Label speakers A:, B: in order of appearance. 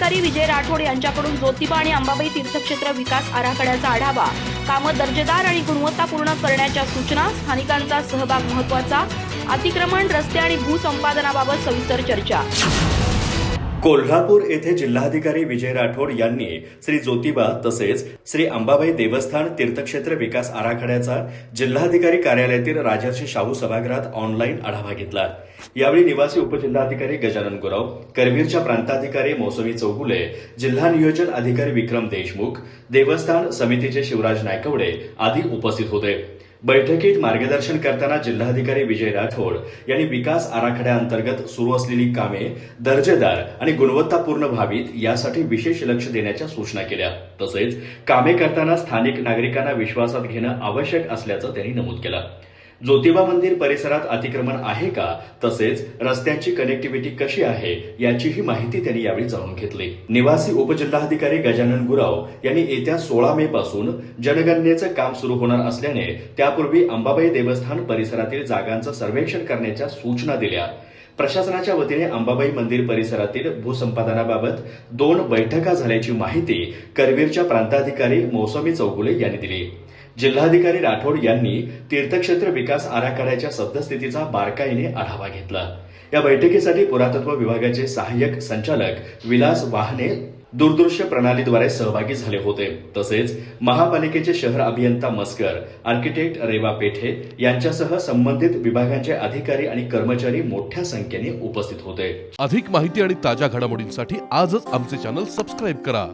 A: जिल्हाधिकारी विजय राठोड यांच्याकडून ज्योतिबा आणि अंबाबाई तीर्थक्षेत्र विकास आराखड्याचा आढावा, कामं दर्जेदार आणि गुणवत्तापूर्ण करण्याच्या सूचना, स्थानिकांचा सहभाग महत्त्वाचा, अतिक्रमण, रस्ते आणि भूसंपादनाबाबत सविस्तर चर्चा।
B: कोल्हापूर येथे जिल्हाधिकारी विजय राठोड यांनी श्री ज्योतिबा तसेच श्री अंबाबाई देवस्थान तीर्थक्षेत्र विकास आराखड्याचा जिल्हाधिकारी कार्यालयातील राजर्षी शाहू सभागृहात ऑनलाईन आढावा घेतला। यावेळी निवासी उपजिल्हाधिकारी गजानन गुराव, करवीरच्या प्रांताधिकारी मौसमी चौगुले, जिल्हा नियोजन अधिकारी विक्रम देशमुख, देवस्थान समितीचे शिवराज नायकवडे आदी उपस्थित होते। बैठकीत मार्गदर्शन करताना जिल्हाधिकारी विजय राठोड यांनी विकास आराखड्याअंतर्गत सुरू असलेली कामे दर्जेदार आणि गुणवत्तापूर्ण व्हावीत यासाठी विशेष लक्ष देण्याच्या सूचना केल्या। तसेच कामे करताना स्थानिक नागरिकांना विश्वासात घेणं आवश्यक असल्याचं त्यांनी नमूद केलं। ज्योतिबा मंदिर परिसरात अतिक्रमण आहे का, तसेच रस्त्यांची कनेक्टिव्हिटी कशी आहे याचीही माहिती त्यांनी यावेळी जाणून घेतली। निवासी उपजिल्हाधिकारी गजानन गुराव यांनी येत्या 16 मे पासून जनगणनेचं काम सुरू होणार असल्याने त्यापूर्वी अंबाबाई देवस्थान परिसरातील जागांचं सर्वेक्षण करण्याच्या सूचना दिल्या। प्रशासनाच्या वतीने अंबाबाई मंदिर परिसरातील भूसंपादनाबाबत 2 बैठका झाल्याची माहिती करवीरच्या प्रांताधिकारी मौसमी चौगुले यांनी दिली। जिल्हाधिकारी राठोड यांनी तीर्थक्षेत्र विकास आराखड्याच्या सद्यस्थितीचा बारकाईने आढावा घेतला। या बैठकीसाठी पुरातत्व विभागाचे सहाय्यक संचालक विलास वाहने दूरदृश्य प्रणालीद्वारे सहभागी झाले होते। तसेच महापालिकेचे शहर अभियंता मस्कर, आर्किटेक्ट रेवा पेठे यांच्यासह संबंधित विभागांचे अधिकारी आणि कर्मचारी मोठ्या संख्येने उपस्थित होते।
C: अधिक माहिती आणि ताज्या घडामोडींसाठी आजच आमचे चॅनल सबस्क्राईब करा।